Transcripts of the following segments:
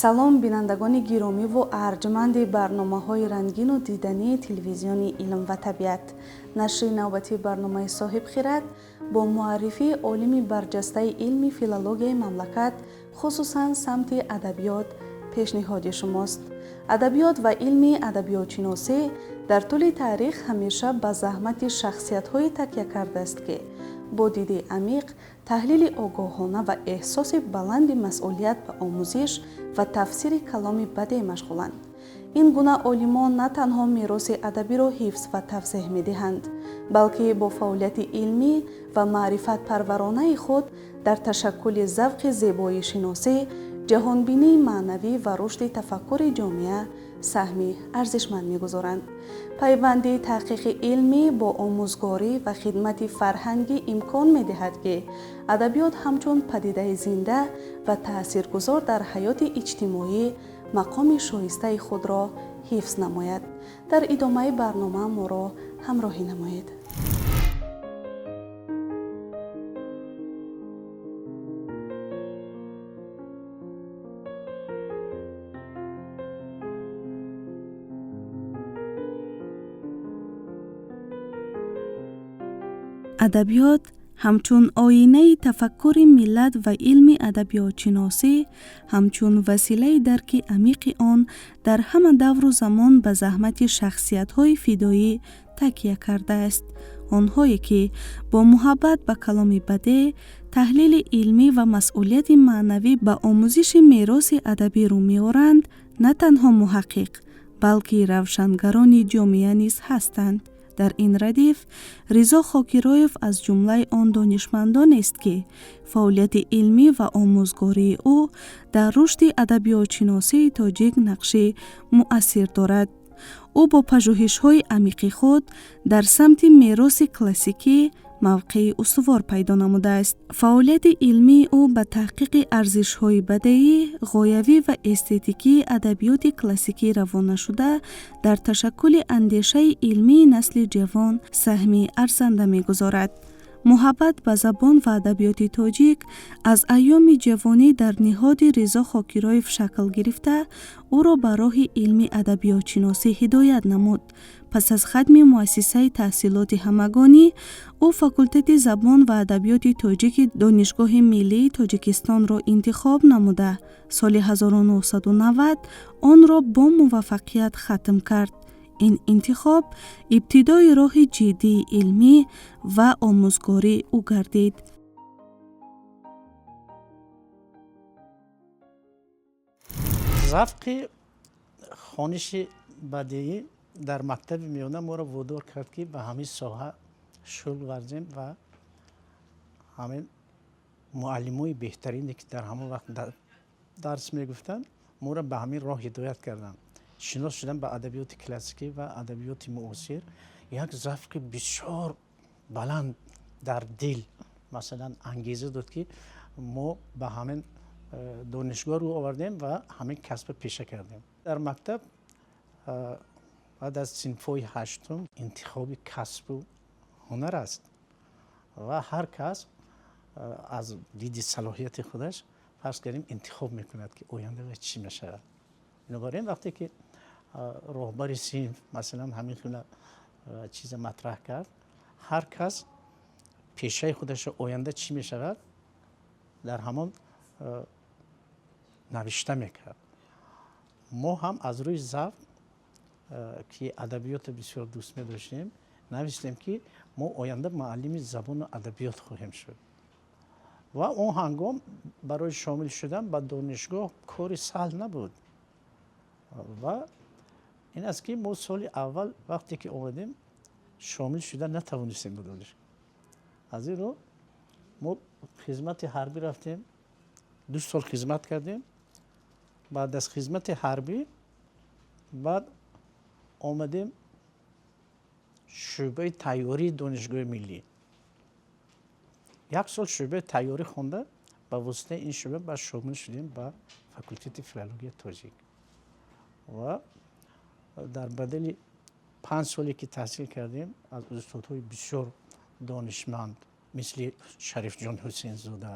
салом бинандагони гиромиву арҷманди барномаҳои рангину дидании телевизиони илм ва табиат. Нашри навбатии барномаи соҳибхират бо муаррифии олими барҷастаи илми филологияи мамлакат, хусусан самти адабиёт пешниҳоди шумост. Адабиёт ва илми адабиётшиносӣ дар тӯли таърих ҳамеша ба заҳмати шахсиятҳое такя кардааст, ки бо диди амиқ, таҳлили огоҳона ва эҳсоси баланди масъулият ба омӯзиш ва тафсири каломи бадеъ машғуланд. Ин гуна олимон на танҳо мероси адабиро ҳифз ва тавзеҳ медиҳанд, балки бо фаъолияти илмӣ ва маърифатпарваронаи худ дар ташаккули завқи зебоишиносӣ, ҷаҳонбинии маънавӣ ва рушди тафаккури ҷомеа саҳми арзишманд мегузоранд. пайванди таҳқиқи илмӣ бо омӯзгорӣ ва хидмати фарҳангӣ имкон медиҳад, ки адабиёт ҳамчун падидаи зинда ва таъсиргузор дар ҳаёти иҷтимоӣ мақоми шоистаи худро ҳифз намояд. дар идомаи барнома моро ҳамроҳӣ намоед. адабиёт ҳамчун оинаи тафаккури миллат ва илми адабиётшиносӣ, ҳамчун василаи дарки амиқи он дар ҳама давру замон ба заҳмати шахсиятҳои фидоӣ такя кардааст. онҳое ки бо муҳаббат ба каломи бадеъ, таҳлили илмӣ ва масъулияти маънавӣ ба омӯзиши мероси адабӣ рӯ меоранд, на танҳо муҳаққиқ, балки равшангарони ҷомеа низ ҳастанд. дар ин радиф Ризо Хокироев аз ҷумлаи он донишмандонест, ки фаъолияти илмӣ ва омӯзгории ӯ дар рушди адабиётшиносии тоҷик нақши муассир дорад. ӯ бо пажӯҳишҳои амиқи худ дар самти мероси классикӣ мавқеи устувор пайдо намудааст. фаъолияти илмии ӯ ба таҳқиқи арзишҳои бадеӣ, ғоявӣ ва эстетикии адабиёти классикӣ равона шуда, дар ташаккули андешаи илмии насли ҷавон саҳми арзанда мегузорад. муҳаббат ба забон ва адабиёти тоҷик аз айёми ҷавонӣ дар ниҳоди Ризо Хокироев шакл гирифта, ӯро ба роҳи илми адабиётшиносӣ ҳидоят намуд. пас аз хатми муассисаи таҳсилоти ҳамагонӣ, ӯ факултети забон ва адабиёти тоҷики Донишгоҳи миллии Тоҷикистонро интихоб намуда, соли 1990 онро бо муваффақият хатм кард. ин интихоб ибтидои роҳи ҷиддии илмӣ ва омӯзгории ӯ гардид. завқи хониши бадеӣ дар мактаби миёна моро водор кард, ки ба ҳамин соҳа шуғл варзем ва ҳамин муаллимои беҳтарине, ки дар ҳамон вақт дарс мегуфтанд, моро ба ҳамин роҳ ҳидоят карданд. шинос шудан ба адабиёти классикӣ ва адабиёти муосир, як завқи бисёр баланд дар дил масалан ангеза дод, ки мо ба ҳамин донишгоҳ рӯ овардем ва ҳамин касбро пеша кардем. дар мактаб баъд аз синфҳои ҳаштум интихоби касбу ҳунар аст ва ҳар кас аз диди салоҳияти худаш фарз кардем интихоб мекунад, ки ояндааш чӣ мешавад. бинобар ин вақте ки роҳбари синф масалан ҳамин гуна чиза матраҳ кард, ҳар кас пешаи худашро оянда чӣ мешавад дар ҳамон навишта мекард. мо ҳам аз рӯи завқ, ки адабиётро бисёр дӯст медоштем, навиштем, ки мо оянда муаллими забону адабиёт хоҳем шуд. ва он ҳангом барои шомил шудан ба донишгоҳ кори саҳл набуд. ва ин аст, ки мо соли аввал вақте ки омадем шомил шуда натавонистем ба донишгоҳ. аз ин роҳ мо хизмати ҳарбӣ рафтем, 2 сол хизмат кардем. баъд аз хизмати ҳарбӣ баъд омадем шӯъбаи тайёрии Донишгоҳи миллӣ. 1 сол шӯъбаи тайёрӣ хонда, ба воситаи ин шӯъба баъд шомил шудем ба факултети филологияи тоҷик. ва дар бадали 5 соле ки таҳсил кардем, аз устодҳои бисёр донишманд мисли Шарифҷон Ҳусейнзода,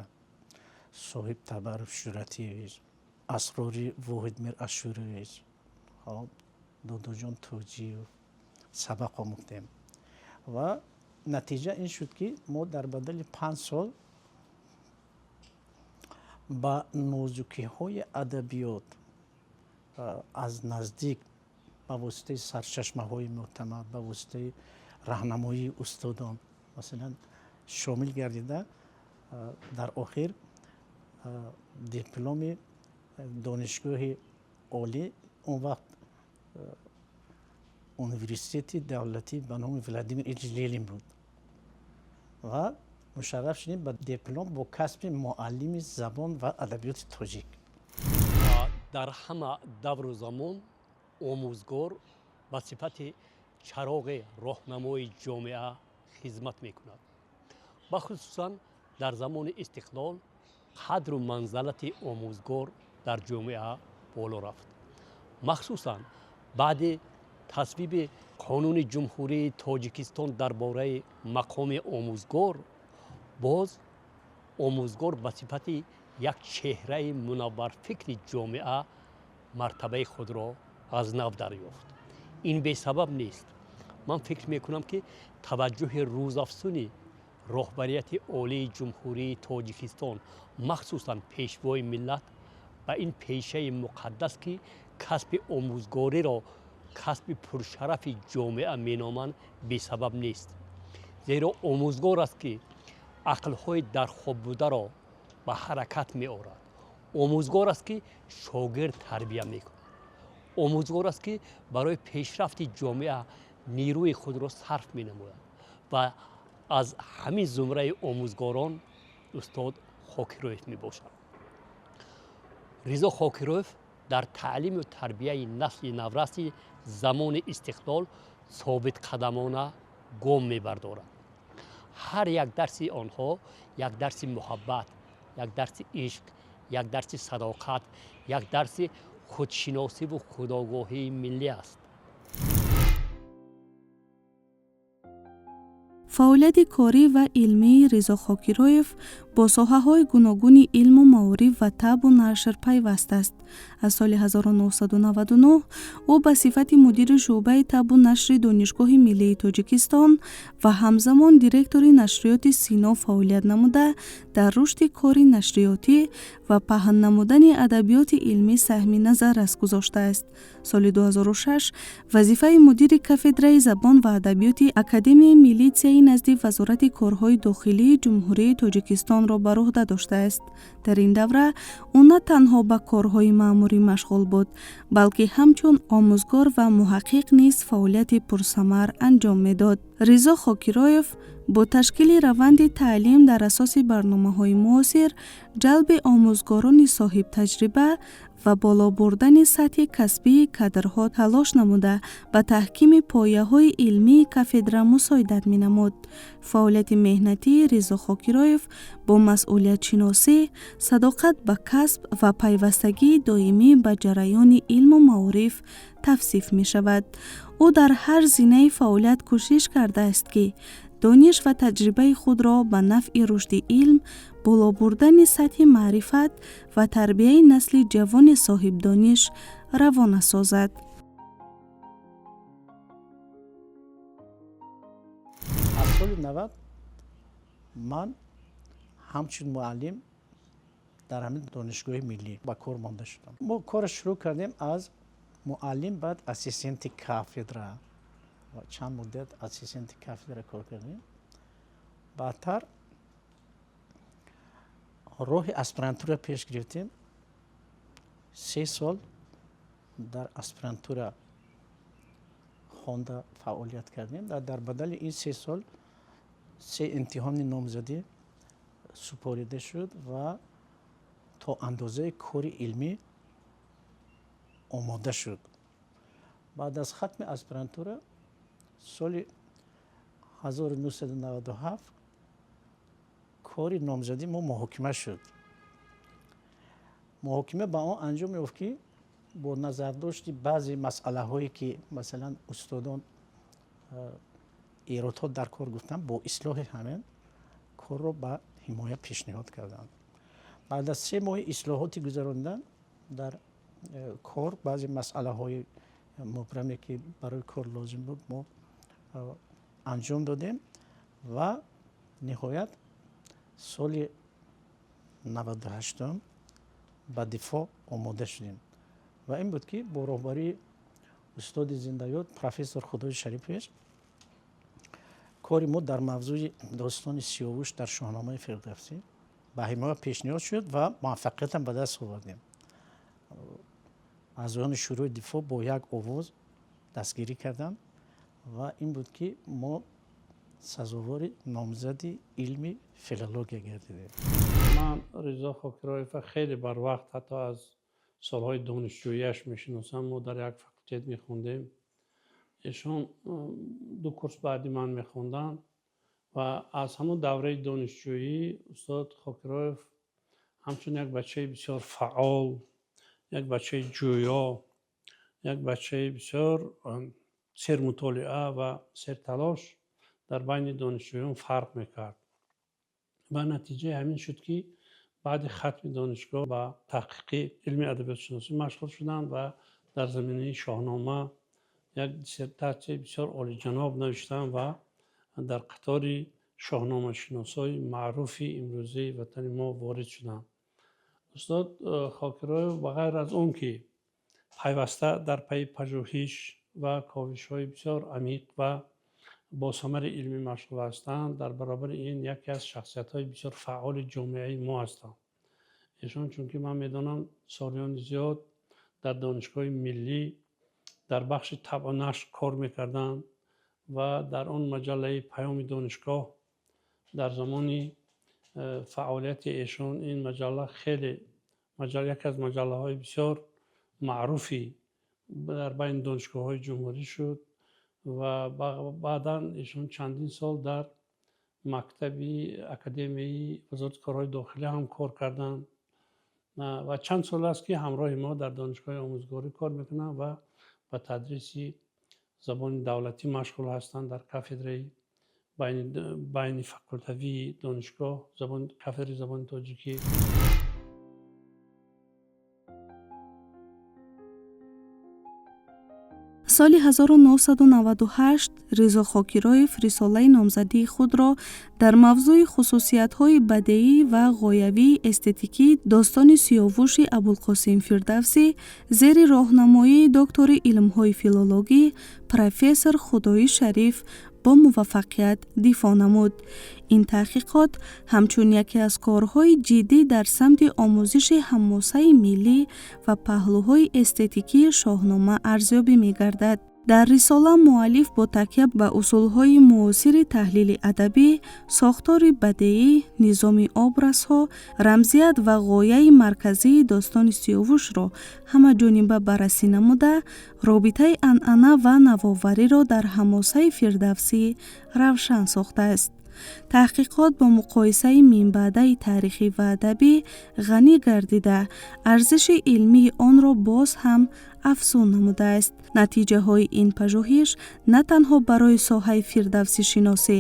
соҳиб Табаррук Шӯратиевич, اسراری واحدمیر اشوریویچ، دودوجان توجی و سبق آموختیم و نتیجه این شد که ما در بدل 5 سال با نازکی های ادبیات از نزدیک با واسطه سرچشمه های معتمد، با واسطه راهنمایی استادان مثلا شامل گردیده در آخر دیپلم دانشگاه عالی اون وقت انیورسیته دولتی به نام ولادیمیر ایلیچ لنین بود و مشرف شدیم به دیپلم با کسب معلم زبان و ادبیات تاجیک. در همه دور و زمان آموزگار به صفت چراغ راهنمای جامعه خدمت میکند. بخصوصا در زمان استقلال قدر و منزلت آموزگار در جامعه بالا رفت. مخصوصا بعد تصویب قانون جمهوری تاجیکستان درباره مقام آموزگار، باز آموزگار به صفت یک چهره منور فکر جامعه مرتبه خود را از نو دریافت. این به سبب نیست. من فکر میکنم که توجه روزافزون رهبریت عالی جمهوری تاجیکستان، مخصوصا پیشوای ملت، به این پیشه مقدس که کسب آموزگاری را کسب پرشرف جامعه مینامند بی سبب نیست. زیرا آموزگار است که عقلهای در خواب بوده را به حرکت می آورد. آموزگار است که شاگرد تربیت می کند. آموزگار است که برای پیشرفت جامعه نیروی خود را صرف می نماید و از همین زمره آموزگاران استاد خاکرویف می باشد. رضا خاکرویف در تعلیم و تربیه نسل نورس زمان استقلال ثابت قدمانه گام می بردارد. هر یک درس آنها یک درس محبت، یک درس عشق، یک درس صداقت، یک درس خودشناسی و خودآگاهی ملی است. فعالیت کاری و علمی رضا خاکرویف با ساحه‌های گوناگون علم و معارف و طب و نشر پیوست است. از سال 1999 او به صفت مدیر شعبه طب و نشر دانشگاه ملی تاجیکستان و همزمان دیرکتور نشریات سینا فعالیت نموده در رشد کار نشریاتی و پهن نمودن ادبیات علمی سهمی نظر است گذاشته است. سال 2006 وظیفه مدیر کافدرای زبان و ادبیات اکادمی میلیتسیای نزد وزارت کارهای داخلی جمهوری تاجیکستان را بر عهده داشته است. در این دوره او نه تنها به کارهای مأموری مشغول بود، بلکه همچون آموزگار و محقق نیز فعالیت پرثمر انجام میداد. رضا خاکرویف با تشکیل روند تعلیم در اساس برنامه‌های معاصر، جلب آموزگاران صاحب تجربه و بالا بردن سطح کسبی کادرها تلاش نموده به تحکیم پایه‌های علمی کافدره مساعدت می‌نمود. فعالیت مهنتی رضا خاکرویف با مسئولیت شناسی، صداقت به کسب و پیوستگی دائمی به جریان علم و معارف توصیف می‌شود. او در هر زمینه فعالیت کوشش کرده است که دانش و تجربه خود را به نفع رشد علم، بالا بردن سطح معرفت و تربیت نسل جوان صاحب دانش روانه سازد. از سال 90 من همچون معلم در همین دانشگاه ملی با کار مانده شدم. ما کار شروع کردیم از معلم، بعد اسیستنت کافدره و چند مدت اسیستنت کافدره کار کردیم. بعدتر راه اسپرانتورا پیش گرفتیم. 3 سال در اسپرانتورا خوانده فعالیت کردیم. در بدل این 3 سال 3 امتحان نامزدی سپاریده شد و تا اندازه کار علمی آماده شد. بعد از ختم اسپرانتورا سال 1997 کار نامزدی ما محاکمه شد. محاکمه با آن انجام یافت که با نظرداشت بعضی مسئله هایی که مثلا استادان ایرادات در کار گفتن، با اصلاح همین کار رو به حمایت پیشنهاد کردند. بعد از 3 ماه اصلاحاتی گذراندن، дар кор баъзе масъалаҳои мубраме ки барои кор лозим буд мо анҷом додем ва ниҳоят соли 98 ба дифоъ омода шудем ва ин буд ки бо роҳбарии устоди зиндаёд профессор Худои Шарифович кори мо дар мавзӯи достони Сиёвуш дар шоҳномаи Фирдавсӣ ба ҳимоя пешниҳод шуд ва муваффақиятам ба даст овардем. аъзоёни шӯрои дифоъ бо як овоз дастгирӣ карданд ва ин буд ки мо сазовори номзади илми филология гардидем. ман Ризо Хокироевро хеле барвақт ҳатто аз солҳои донишҷӯияш мешиносам. мо дар як факултет мехондем. эшон 2 курс баъди ман мехонданд ва аз ҳамон давраи донишҷӯӣ устод Хокироев ҳамчун як бачаи бисёр фаъол, як бачаи ҷӯё, як бачаи бисёр сермутолиа ва серталош дар байни донишҷӯён фарқ мекард. ва натиҷаи ҳамин шуд ки баъди хатми донишгоҳ ба таҳқиқи илми адабиётшиносӣ машғул шуданд ва дар заминаи шоҳнома як диссертатсияи бисёр олиҷаноб навиштанд ва дар қатори шоҳномашиносои маъруфи имрӯзаи ватани мо ворид шуданд. устод Хокироев ба ғайр аз он ки пайваста дар пайи пажӯҳиш ва ковишҳои бисёр амиқ ва босамари илмӣ машғул ҳастанд, дар баробари ин яке аз шахсиятҳои бисёр фаъоли ҷомеаи мо ҳастанд. эшон чунки ман медонам солиёни зиёд дар донишгоҳи миллӣ дар бахши табъу нашр кор мекарданд ва дар он маҷаллаи паёми донишгоҳ дар замони фаъолияти эшон ин маҷалла хеле яке аз маҷаллаҳои бисёр маъруфи дар байни донишгоҳҳои ҷумҳурӣ шуд ва баъдан эшон чандин сол дар мактаби академияи вазорати корҳои дохилӣ ҳам кор карданд ва чанд сол аст ки ҳамроҳи мо дар донишгоҳи омӯзгорӣ кор мекунанд ва ба тадриси забони давлатӣ машғул ҳастанд дар кафедраи байни факултавии донишгоҳ кафедраи забони тоҷикӣ. соли 1998 Ризо Хокироев рисолаи номзадии худро дар мавзӯи хусусиятҳои бадеӣ ва ғоявии эстетикии достони Сиёвуши Абулқосим Фирдавсӣ зери роҳнамоии доктори илмҳои филологӣ профессор Худои Шариф бо муваффақият дифоъ намуд. ин таҳқиқот ҳамчун яке аз корҳои ҷиддӣ дар самти омӯзиши ҳамосаи миллӣ ва паҳлӯҳои эстетикии шоҳнома арзёбӣ мегардад. дар рисола муаллиф бо такя ба усулҳои муосири таҳлили адабӣ, сохтори бадеӣ, низоми образҳо, рамзият ва ғояи марказии достони Сиёвушро ҳамаҷониба баррасӣ намуда, робитаи анъана ва навовариро дар ҳамосаи Фирдавсӣ равшан сохтааст. таҳқиқот бо муқоисаи минбаъдаи таърихӣ ва адабӣ ғанӣ гардида, арзиши илмии онро боз ҳам афзун намудааст. натиҷаҳои ин пажӯҳиш на танҳо барои соҳаи фирдавсишиносӣ,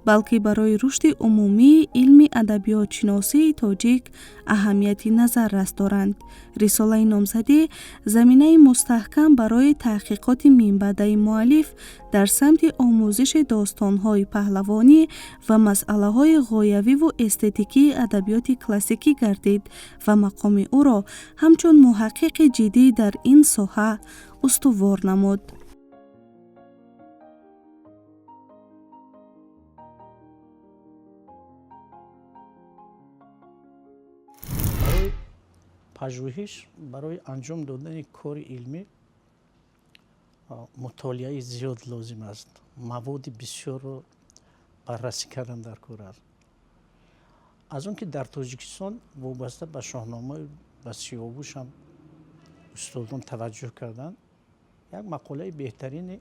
балки барои рушди умумии илми адабиётшиносии тоҷик аҳамияти назаррас доранд. рисолаи номзадӣ заминаи мустаҳкам барои таҳқиқоти минбаъдаи муаллиф дар самти омӯзиши достонҳои паҳлавонӣ ва масъалаҳои ғоявиву эстетикии адабиёти классикӣ гардид ва мақоми ӯро ҳамчун муҳаққиқи ҷиддӣ дар ин соҳа устувор намуд. барои пажӯҳиш, барои анҷом додани кори илмӣ мутолиаи зиёд лозим аст. маводи бисёрро баррасӣ кардан дар кор аст. аз он ки дар Тоҷикистон вобаста ба шоҳномаи ба Сиёвуш ҳам устодон таваҷҷӯҳ карданд, як мақолаи беҳтарини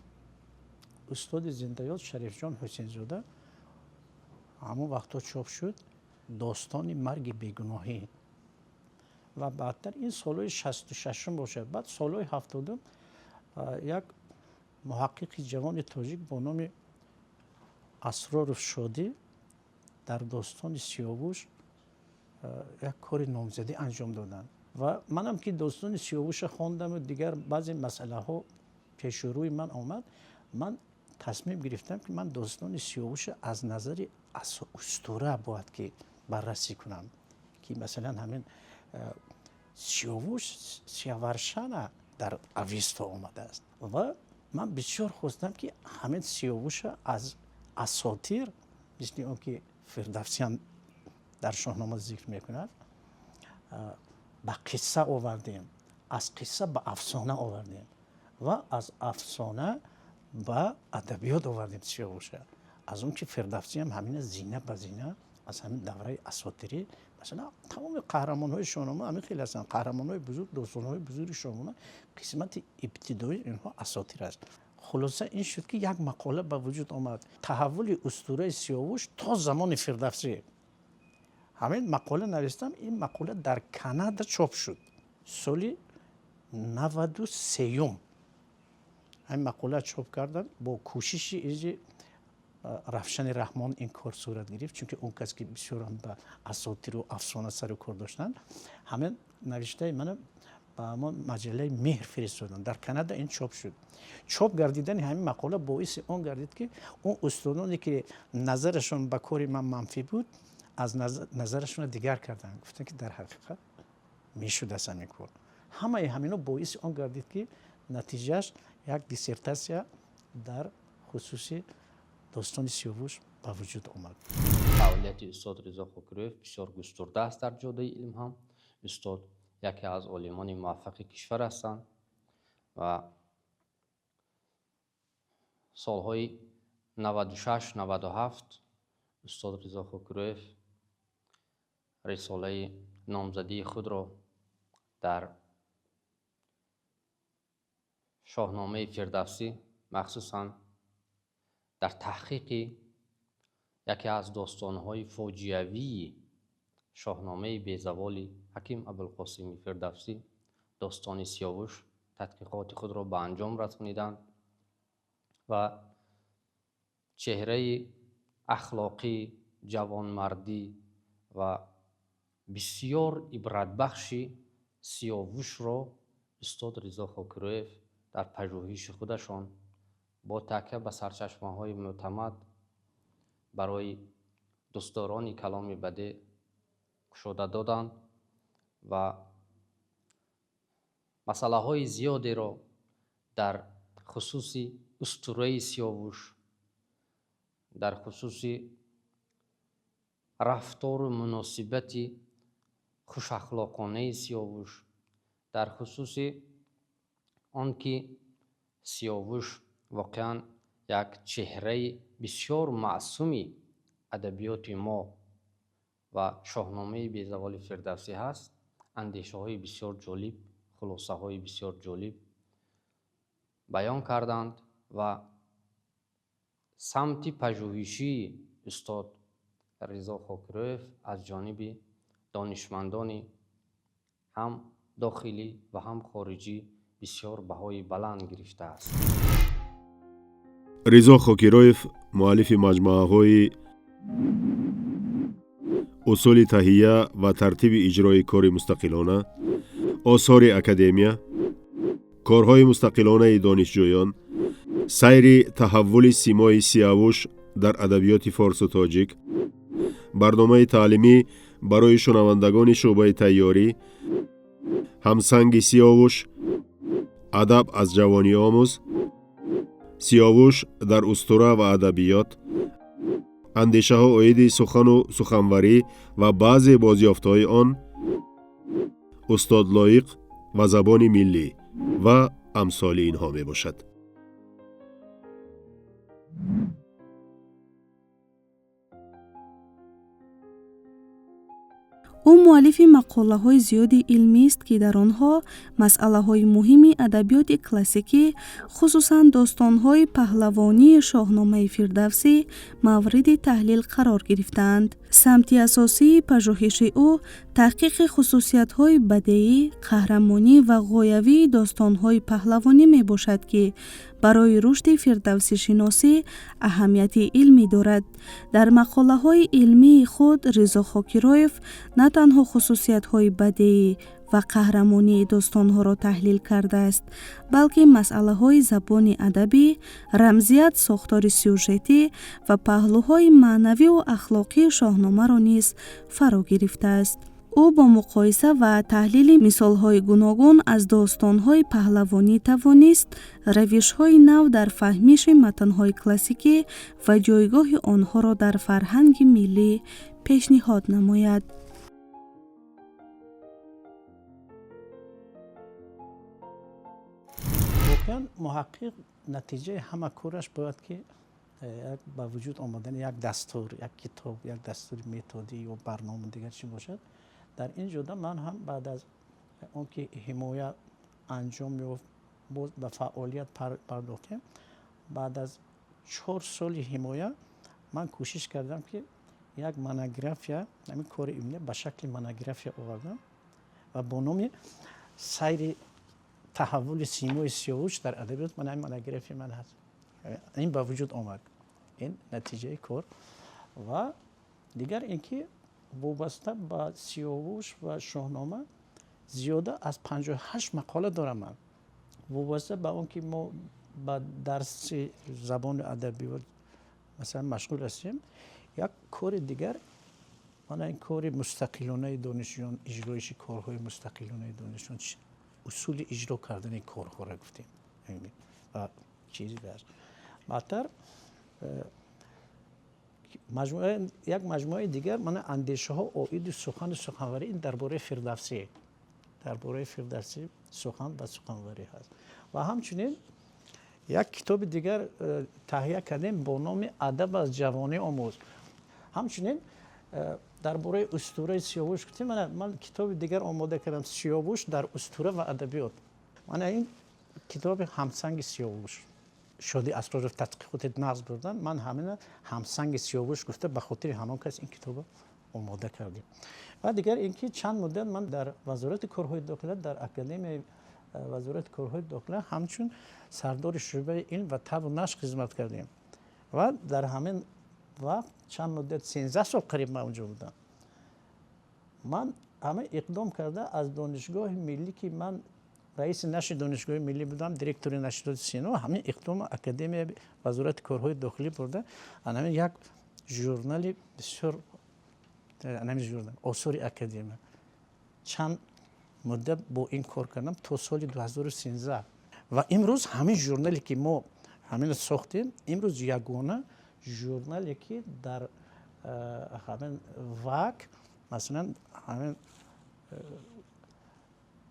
устоди зиндаёд Шарифҷон Ҳусейнзода ҳамон вақтҳо чоп шуд, достони марги бегуноҳӣ. ва баъдтар ин солҳои 66 бошад. баъд солҳои 70 як муҳаққиқи ҷавони тоҷик бо номи Асроров Шодӣ дар достони Сиёвуш як кори номзадӣ анҷом доданд. و منم که داستان سیاوش خواندم و دیگر بعضی مسئله ها پیش روی من آمد، من تصمیم گرفتم که من داستان سیاوش از نظر اسطوره باید که بررسی کنم، که مثلا همین سیاوش سیاورشن در اویستا آمده است و من بسیار خواستم که همین سیاوش از اساطیر مثل اون که فردوسیان در شاهنامه ذکر میکند به قصه آوردیم، از قصه به افسانه آوردیم و از افسانه به ادبیات آوردیم سیاوش. از اون که فردوسی هم همین زینه به زینه از همین دوره اساطیری، مثلا تمام قهرمان‌های شاهنامه همین خیلی هستن، قهرمان‌های بزرگ، داستان‌های بزرگ شاهنامه قسمت ابتدایی اینها اساطیر است. خلاصه این شد که یک مقاله به وجود آمد، تحول اسطوره سیاوش تا زمان فردوسی. همین مقاله نوشتم، این مقاله در کانادا چاپ شد سال 93. این مقاله چاپ کردن با کوشش ایجی رفشن رحمان این کار صورت گرفت، چون که اون کس که بسیار هم به اساطیر و افسانه سر و کار داشتن، همین نوشته من به ما مجله مهر فرستادن. در کانادا این چاپ شد. چاپ گردیدن همین مقاله باعث اون گردید که اون استادانی که نظرشون به کار من منفی بود از نظرشون دیگر کردن، گفتن که در حقیقت میشد اصلا این کار. همه همینا باعث اون گردید که نتیجهش یک دیسرتاسیا در خصوص داستان سیاوش به وجود آمد. فعالیت استاد رضا خاکرویف بسیار گسترده است در جاده علم هم. استاد یکی از عالمان موفق کشور هستند و سالهای 96 97 استاد رضا خاکرویف رساله نامزدی خود را در شاهنامه فردوسی، مخصوصاً در تحقیق یکی از داستان‌های فاجعه‌وی شاهنامه بی‌زوال حکیم ابوالقاسم فردوسی، داستان سیاوش، تحقیقات خود را به انجام رسانیدند و چهره اخلاقی، جوانمردی و بسیار عبرتبخشی سیاوش را استاد رضا خاکرویف در پژوهش خودشان با تکیه به سرچشمه‌های معتمد برای دوستداران کلام بده گشوده دادند و مسئله‌های زیادی را در خصوص اسطوره سیاوش، در خصوص رفتار و مناسبت خوش اخلاقانه سیاوش، در خصوص آنکه سیاوش واقعا یک چهره بسیار معصومی ادبیات ما و شاهنامه بی‌زوال فردوسی هست، اندیشه های بسیار جالب، خلاصه های بسیار جالب بیان کردند و سمت پژوهشی استاد رضا خاکرویف از جانب دانشمندان هم داخلی و هم خارجی بسیار بهای بلند گرفته است. رضا خاکرویف مؤلف مجموعه‌های اصول تهیه و ترتیب اجرای کار مستقلانه، آثار اکادمیا، کارهای مستقلانه دانشجویان، سیر تحول سیمای سیاوش در ادبیات فارس و تاجیک، برنامه تعلیمی برای شنوندگان شعبه تیاری، همسنگ سیاوش، ادب از جوانی آموز، سیاوش در اسطوره و ادبیات، اندیشه ها عاید سخن و سخنوری و بعضی بازیافت‌های آن، استاد لایق و زبان ملی و امثال اینها می باشد. او مؤلف مقاله‌های زیادی علمی است که در آنها مسئله‌های مهم ادبیات کلاسیکی، خصوصاً داستان‌های پهلوانی شاهنامه فردوسی مورد تحلیل قرار گرفتند. سمت اساسی پژوهش او تحقیق خصوصیت‌های بدیعی، قهرمانی و غایوی داستان‌های پهلوانی میباشد که برای رشد فردوسی شناسی اهمیت علمی دارد. در مقاله‌های علمی خود رضا خاکرویف نه تنها خصوصیت‌های بدیعی ва қаҳрамонии достонҳоро таҳлил кардааст, балки масъалаҳои забони адабӣ, рамзият, сохтори сюжетӣ ва паҳлӯҳои маънавиву ахлоқии шоҳномаро низ фаро гирифтааст. ӯ бо муқоиса ва таҳлили мисолҳои гуногун аз достонҳои паҳлавонӣ тавонист равишҳои нав дар фаҳмиши матнҳои классикӣ ва ҷойгоҳи онҳоро дар фарҳанги миллӣ пешниҳод намояд. воқеан муҳаққиқ натиҷаи ҳама кораш бояд ки як ба вуҷуд омадани як дастур, як китоб, як дастури методӣ ё барнома дигар чӣ бошад. дар ин ҷода ман ҳам баъд аз он ки ҳимоя анҷом ёфт, боз ба фаъолият пардохтем. баъд аз 4 соли ҳимоя ман кӯшиш кардам ки як монография, ҳамин кори илмӣ ба шакли монография овардам ва бо номи сайри таҳаввули симои сиёвуш дар адабиёт, ман ҳамин монография ман ҳаст. ин ба вуҷуд омад, ин натиҷаи кор. ва дигар ин ки вобаста ба сиёвуш ва шоҳнома зиёда аз 58 мақола дорам ман. вобаста ба он ки мо ба дарси забони адабиёт масалан машғул ҳастем, як кори дигар, мана ин кори мустақилонаи донишҷӯён, иҷроиши корҳои мустақилонаи донишҷӯён, усули иҷро кардани корҳоро гуфтем ва чизи даст. баъдтар як маҷмӯаи дигар, мана андешаҳо оиди сухани суханварӣ, ин дар бораи Фирдавсӣ, дар бораи Фирдавсӣ сухан ва суханварӣ ҳаст. ва ҳамчунин як китоби дигар таҳия кардем бо номи Адаб аз ҷавонӣ омӯз. ҳамчунин дар бораи устураи Сиёвуш гуфтем. ман китоби дигар омода кардам, Сиёвуш дар устура ва адабиёт. мана ин китоби ҳамсанги Сиёвуш, Шодӣ Асроров тадқиқоти нағз бурдан, ман ҳамина ҳамсанги Сиёвуш гуфта ба хотири ҳамон кас ин китобро омода кардем. ва дигар ин ки чанд муддат ман дар вазорати корҳои дохила, дар академияи вазорати корҳои дохила ҳамчун сардори шӯъбаи илм ва табу нашр хизмат кардем. ва дар ҳамин вақт чанд муддат 13 сол қариб ман унҷо будам. ман ҳама иқдом карда аз донишгоҳи миллӣ ки ман раиси нашри донишгоҳи миллӣ будам, директори нашриёти Сино, ҳамин иқдом академияи вазорати корҳои дохилӣ бурда, ҳамин як журнали бисёр, ҳамин журнал осори академия, чанд муддат бо ин кор кардам то соли 2013. ва имрӯз ҳамин журнале ки мо ҳамин сохтем, имрӯз ягона журнале ки дар ҳамин вак, масалан ҳамин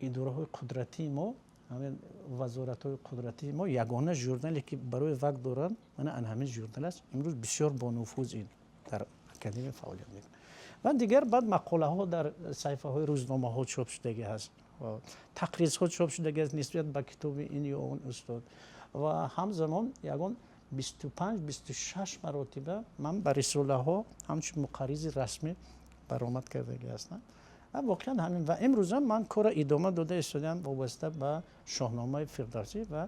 идораҳои қудратии мо, ҳамин вазоратҳои қудратии мо, ягона журнале ки барои вак доранд, мана ҳамин журнал аст. имрӯз бисёр бонуфуз ин дар академия фаъолият мекунад. ва дигар баъд мақолаҳо дар саҳифаҳои рӯзномаҳо чоп шудагӣ ҳаст, тақризҳо чоп шудагӣ аст нисбат ба китоби ин ё он устод. ва ҳамзамон ягон 25-26 маротиба ман ба рисолаҳо ҳамчун муқарризи расмӣ баромад кардагӣ ҳастам. воқеан ҳамин. ва имрӯзам ман кора идома дода истодам вобаста ба шоҳномаи Фирдавсӣ ва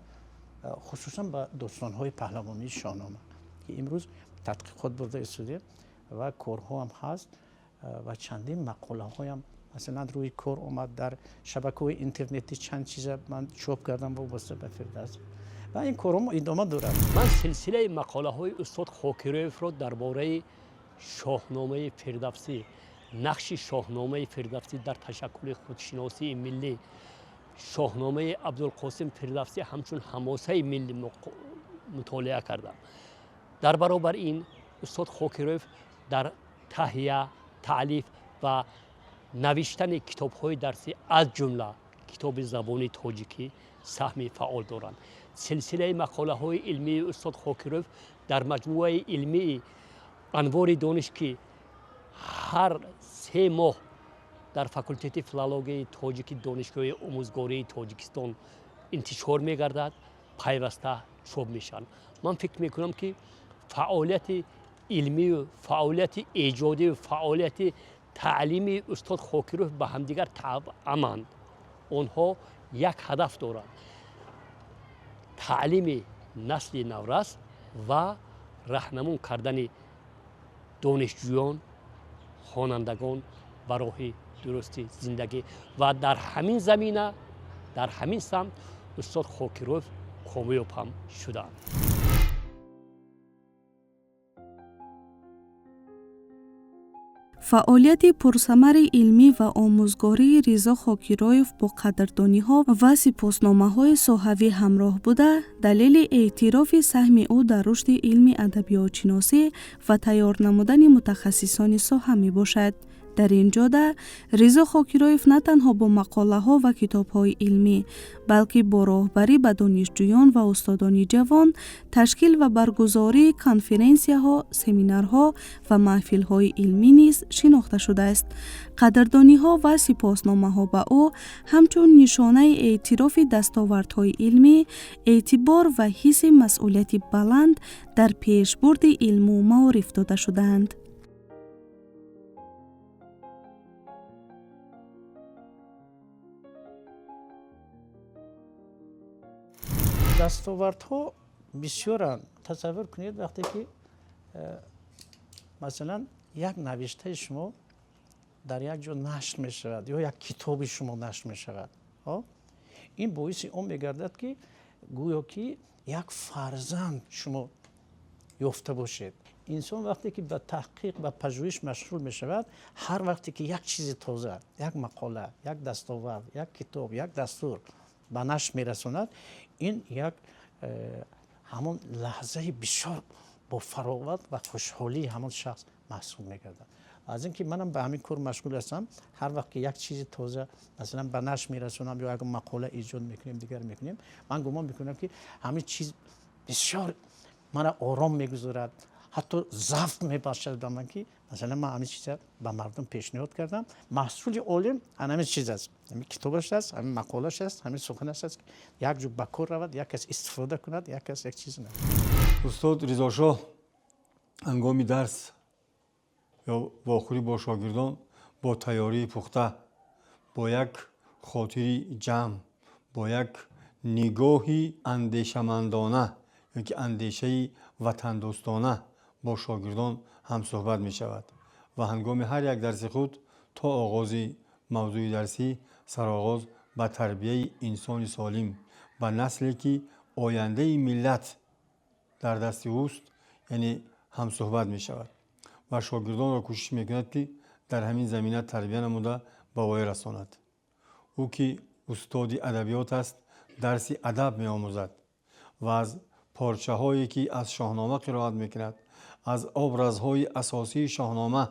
хусусан ба достонҳои паҳлавонии шоҳнома, ки имрӯз тадқиқот бурда истодем ва корҳоам ҳаст ва чандин мақолаҳоям масалан рӯи кор омад. дар шабакаҳои интернетӣ чанд чиза ман чоп кардам вобаста ба Фирдавсӣ ва ин корҳомо идома дорад. ман силсилаи мақолаҳои устод Хокироевро дар бораи шоҳномаи Фирдавсӣ, нақши шоҳномаи Фирдавсӣ дар ташаккули худшиносии миллӣ, шоҳномаи Абдулқосим Фирдавсӣ ҳамчун ҳамосаи миллӣ мутолиа кардам. дар баробар ин устод Хокироев дар таҳия, таълиф ва навиштани китобҳои дарсӣ аз ҷумла китоби забони тоҷикӣ саҳми фаъол доранд. силсилаи мақолаҳои илмии устод Хокироев дар маҷмӯаи илмии анвори дониш ки ҳар 3 моҳ дар факултети филологияи тоҷики донишгоҳи омӯзгории Тоҷикистон интишор мегардад, пайваста чоп мешаванд. ман фикр мекунам ки фаъолияти илмию, фаъолияти эҷодию, фаъолияти таълими устод Хокироев ба ҳамдигар тавъаманд. онҳо як ҳадаф доранд: таълими насли наврас ва раҳнамун кардани донишҷӯён, хонандагон ба роҳи درستی زندگی و در همین زمینه در همین سمت استاد خاکیروف کامیاب هم شدند. فعالیت پرثمر علمی و آموزگاری رضا خاکیروف با قدردانی‌ها و سپاسنامه‌های صحوی همراه بوده، دلیل اعتراف سهم او در رشد علم ادبیات‌شناسی و تیار نمودن متخصصان ساحه می‌باشد. در این جاده رضا خاکیروف نه تنها با مقاله‌ها و کتاب‌های علمی بلکه با راهبری به دانشجویان و استادان جوان، تشکیل و برگزاری کنفرانسی‌ها، سمینارها و محفل‌های علمی نیز شناخته شده است. قدردانی‌ها و سپاسنامه‌ها به او همچون نشانه اعتراف دستاوردهای علمی، اعتبار و حس مسئولیت بلند در پیشبرد علم و معارف داده شدند. دستاوردها بسیارند. تصور کنید وقتی که مثلا یک نوشته شما در یک جا نشر می شود یا یک کتاب شما نشر می شود، این باعث اون میگردد که گویا که یک فرزند شما یافته باشید. انسان وقتی که به تحقیق و پژوهش مشغول می شود، هر وقتی که یک چیز تازه، یک مقاله، یک دستاورد، یک کتاب، یک دستور به نشر می رساند، این یک همون لحظه بسیار با فراغت و خوشحالی همون شخص محسوب میگردد. از اینکه منم به همین کار مشغول هستم، هر وقت که یک چیز تازه مثلا به نشر میرسونم یا یک مقاله ایجاد میکنیم دیگر میکنیم، من گمان میکنم که همین چیز بسیار مرا آرام میگذارد، حتی ضعف میبخشد به من که مثلا من همین چیزا به مردم پیشنهاد کردم. محصول عالم همین چیز است، همین کتابش است، همین مقالهش است، همین سخنش است که یک جو به کار رود، یک کس استفاده کند، یک کس یک چیز نه. استاد رضا شاه هنگام درس یا واخوری با شاگردان با تیاری پخته، با یک خاطری جمع، با یک نگاهی اندیشمندانه یا که اندیشه وطن دوستانه با شاگردان هم صحبت می شود و هنگام هر یک درس خود تا آغاز موضوع درسی سرآغاز به تربیه انسان سالم و نسلی که آینده ملت در دست اوست، یعنی هم صحبت می شود و شاگردان را کوشش می کند که در همین زمینه تربیه نموده به وای رساند. او که استاد ادبیات است، درس ادب می آموزد و از پارچه هایی که از شاهنامه قرائت می کند، از ابرزهای اساسی شاهنامه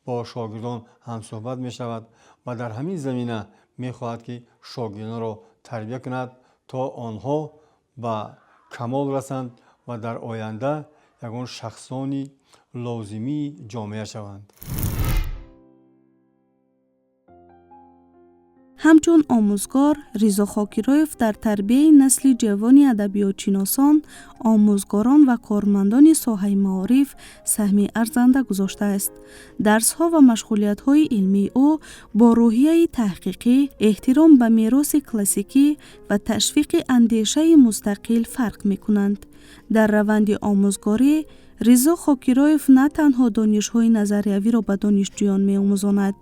با شاگردان هم صحبت می شود و در همین زمینه می خواهد که شاگردان را تربیه کند تا آنها به کمال رسند و در آینده یگان شخصانی لازمی جامعه شوند. همچون آموزگار، رضا خاکیروف در تربیه نسل جوان ادبیات‌شناسان، آموزگاران و کارمندان ساحه معارف سهمی ارزنده گذاشته است. درس‌ها و مشغولیت‌های علمی او با روحیه تحقیقی، احترام به میراث کلاسیکی و تشویق اندیشه مستقل فرق می‌کنند. در روند آموزگاری، رضا خاکیروف نه تنها دانش‌های نظریوی را به دانشجویان می‌آموزاند،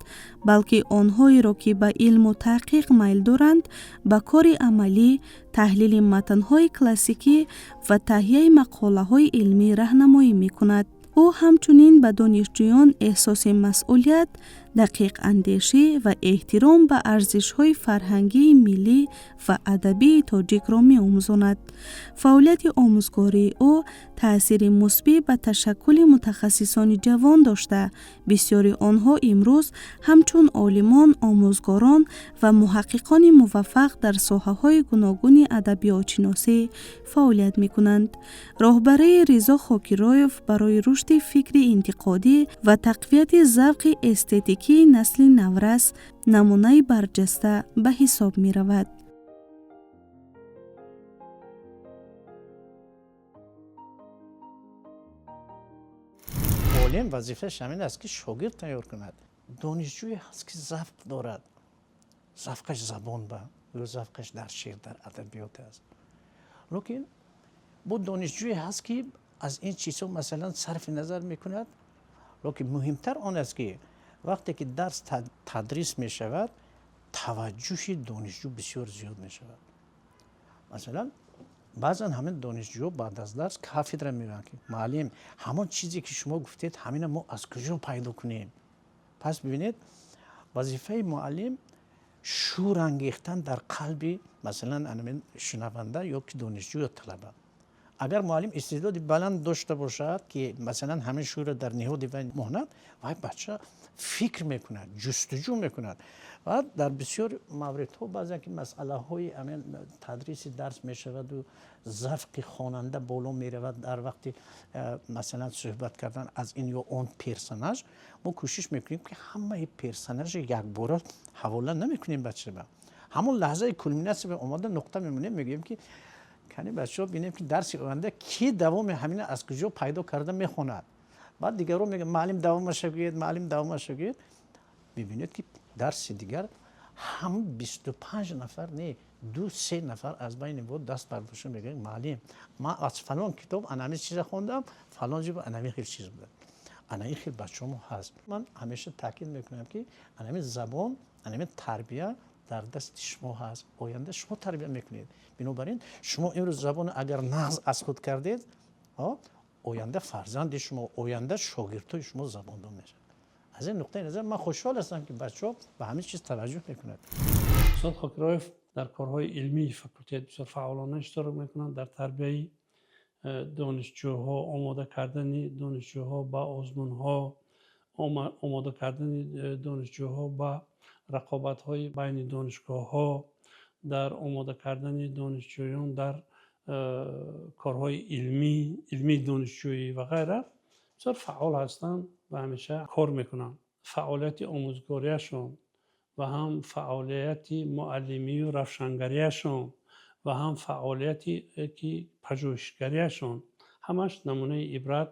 بلکه آنهایی را که به علم و تحقیق میل دارند به کار عملی، تحلیل متن‌های کلاسیکی و تهیه مقاله‌های علمی راهنمایی می‌کند. او همچنین به دانشجویان احساس مسئولیت، دقیق اندیشی و احترام به ارزش‌های فرهنگی ملی و ادبی تاجیک را می‌آموزاند. فعالیت آموزگاری او تأثیر مثبت به تشکل متخصصان جوان داشته، بسیاری آنها امروز همچون عالمان، آموزگاران و محققان موفق در ساحه‌های گوناگون ادبیات‌شناسی فعالیت می‌کنند. راهبری رضا خاکیروف برای رشد فکر انتقادی و تقویت ذوق استتیکی نسل نورس نمونه برجسته به حساب می رود. معلم وظیفه‌اش همین است که شاگرد تیار کند. دانشجویی هست که ذوق دارد، ذوقش زبان به یا ذوقش در شعر، در ادبیات است. لیکن با دانشجویی هست که از این چیزها مثلا صرف نظر میکند، لیکن مهمتر آن است که وقتی که درس تدریس می شود توجه دانشجو بسیار زیاد می شود. مثلا بعضا همین دانشجو بعد از درس کافدره میگن که معلم همون چیزی که شما گفتید همین ما از کجا پیدا کنیم. پس ببینید وظیفه معلم شور انگیختن در قلب مثلا همین شنونده یا که دانشجو یا طلبه. اگر معلم استعداد بلند داشته باشد که مثلا همین شور در نهاد و مهند و بچه فکر میکند، جستجو میکند و در بسیار موردها بعضی که مسئله های همین تدریس درس میشود و ذوق خواننده بالا میرود در وقت مثلا صحبت کردن از این یا اون پرسوناژ ما کوشش میکنیم که همه پرسوناژ یک بار حواله نمیکنیم بچه با همون لحظه کلمیناسیون اومده نقطه میمونیم میگیم که کنی بچه‌ها ببینیم که درس آینده کی دوام همین از کجا پیدا کرده میخواند. بعد دیگرو میگه معلم دوامش بگید، معلم دوامش بگید. ببینید که درس دیگر هم 25 نفر نه 2-3 نفر از بین بود دست برداشتن میگه معلم ما از فلان کتاب انمی چیز خوندم فلان جا انمی خیلی چیز بود. انمی خیلی بچه‌مو هست. من همیشه تاکید میکنم که انمی زبان، انمی تربیت در دست شما هست. آینده شما تربیت میکنید. بنابراین شما امروز زبان اگر نقض از خود کردید آینده فرزند شما، آینده شاگردای شما زباندار میشه. از این نقطه نظر من خوشحال هستم که بچه‌ها به همین چیز توجه میکنند. استاد خاکرایف در کارهای علمی فکولته بسیار فعالانه اشتراک میکنند در تربیت دانشجوها، آماده کردن دانشجوها با آزمون‌ها، آماده کردن دانشجوها با رقابت‌های بین دانشگاه‌ها، در آماده کردن دانشجویان در کارهای علمی دانشجویی و غیره بسیار فعال هستند و همیشه کار میکنند. فعالیت آموزگاریشون و هم فعالیت معلمی و روشنگریشون و هم فعالیتی که پژوهشگریشون همش نمونه عبرت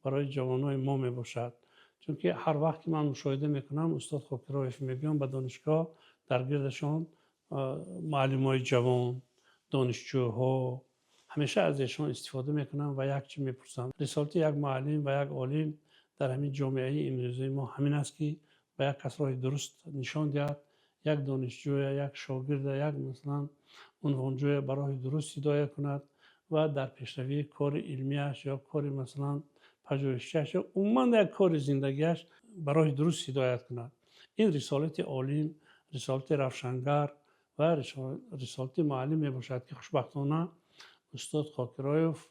برای جوانای ما می باشد. چون که هر وقت که من مشاهده میکنم استاد خاکرایف میگم به دانشگاه در گردشان معلمای جوان، دانشجوها همیشه از ایشان استفاده میکنم و یک چی میپرسم. رسالت یک معلم و یک عالم در همین جامعه امروزی ما همین است که به یک کس راه درست نشان دهد، یک دانشجو یا یک شاگرد یک مثلا عنوانجوی برای درست هدایت کند و در پیشروی کار علمیش یا کار مثلا پژوهشیش یا عموما یک کار زندگیش برای درست هدایت کند. این رسالت عالم، رسالت روشنگر و رسالت معلم می باشد که خوشبختانه استاد خاکرایف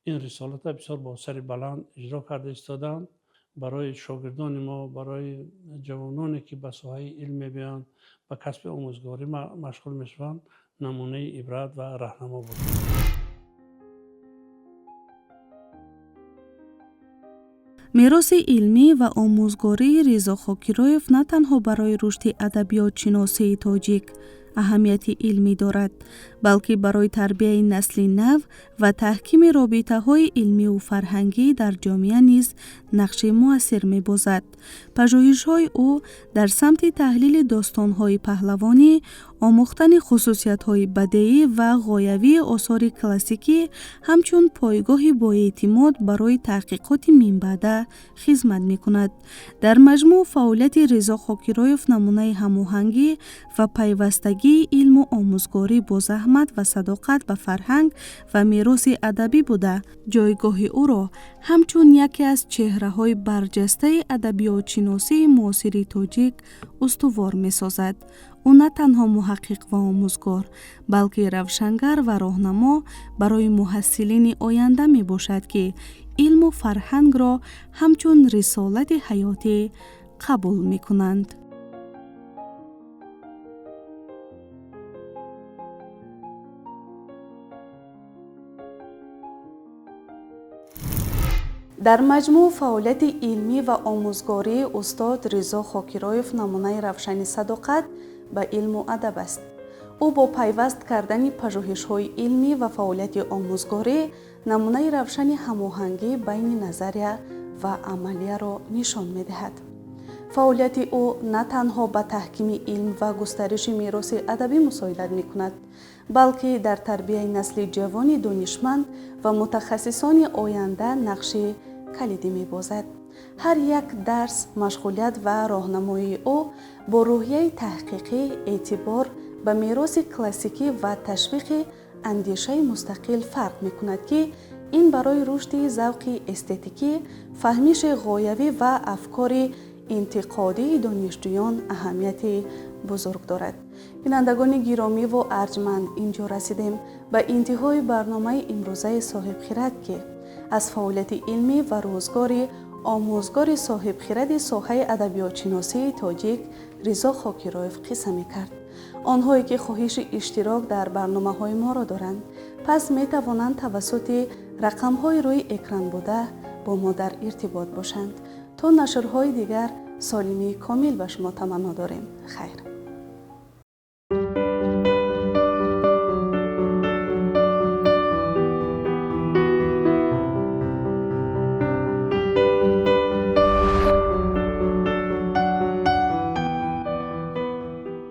این رسالت بسیار با سر بلند اجرا کرده ایستادند. برای شاگردان ما، برای جوانانی که به ساحه علم بیان و کسب آموزگاری مشغول میشوند نمونه عبرت و راهنما بود. میراث علمی و آموزگاری رضا خاکرایف نه تنها برای رشد ادبیات شناسی تاجیک اهمیت علمی دارد، بلکه برای تربیت نسل نو و تحکیم رابطه‌های علمی و فرهنگی در جامعه نیز نقش مؤثر می‌بازد. پژوهش‌های او در سمت تحلیل داستان‌های پهلوانی، آموختن خصوصیت‌های بدیعی و غایوی آثار کلاسیکی همچون پایگاه با اعتماد برای تحقیقات منبعده خدمت می‌کند. در مجموع فعالیت رضا خاکرایف نمونه هماهنگی و پیوستگی علم و آموزگاری با زحمت و صداقت به فرهنگ و میراث ادبی بوده جایگاه او را همچون یکی از چهره‌های برجسته ادبیات شناسی معاصر تاجیک استوار می‌سازد. او نه تنها محقق و آموزگار بلکه روشنگر و راهنما برای محصلین آینده می باشد که علم و فرهنگ را همچون رسالت حیاتی قبول می کنند. در مجموع فعالیت علمی و آموزگاری استاد رضا خاکرایف نمونه روشن صداقت به علم و ادب است. او با پیوست کردن پژوهش‌های علمی و فعالیت آموزگاری نمونه روشن هماهنگی بین نظریه و عملیه را نشان می‌دهد. فعالیت او نه تنها به تحکیم علم و گسترش میراث ادبی مساعدت می‌کند، بلکه در تربیت نسل جوان دانشمند و متخصصان آینده نقش کلیدی می‌بازد. هر یک درس، مشغولیت و راهنمایی او با روحیه تحقیقی اعتبار به میراث کلاسیکی و تشویق اندیشه مستقل فرق می‌کند که این برای رشد ذوق استتیکی، فهمیش غایوی و افکار انتقادی دانشجویان اهمیت بزرگ دارد. بینندگان گرامی و ارجمند، اینجا رسیدیم به انتهای برنامه امروزه صاحب خرد که از فعالیت علمی و روزگار آموزگار صاحب خرد ساحه ادبیات شناسی تاجیک رضا خاکیرایف قصه می‌کرد. آنهایی که خواهش اشتراک در برنامه‌های ما را دارند، پس می‌توانند توسط رقم‌های روی اکران بوده با ما در ارتباط باشند. تا نشرهای دیگر سالمی کامل به شما تمنا داریم. خیر.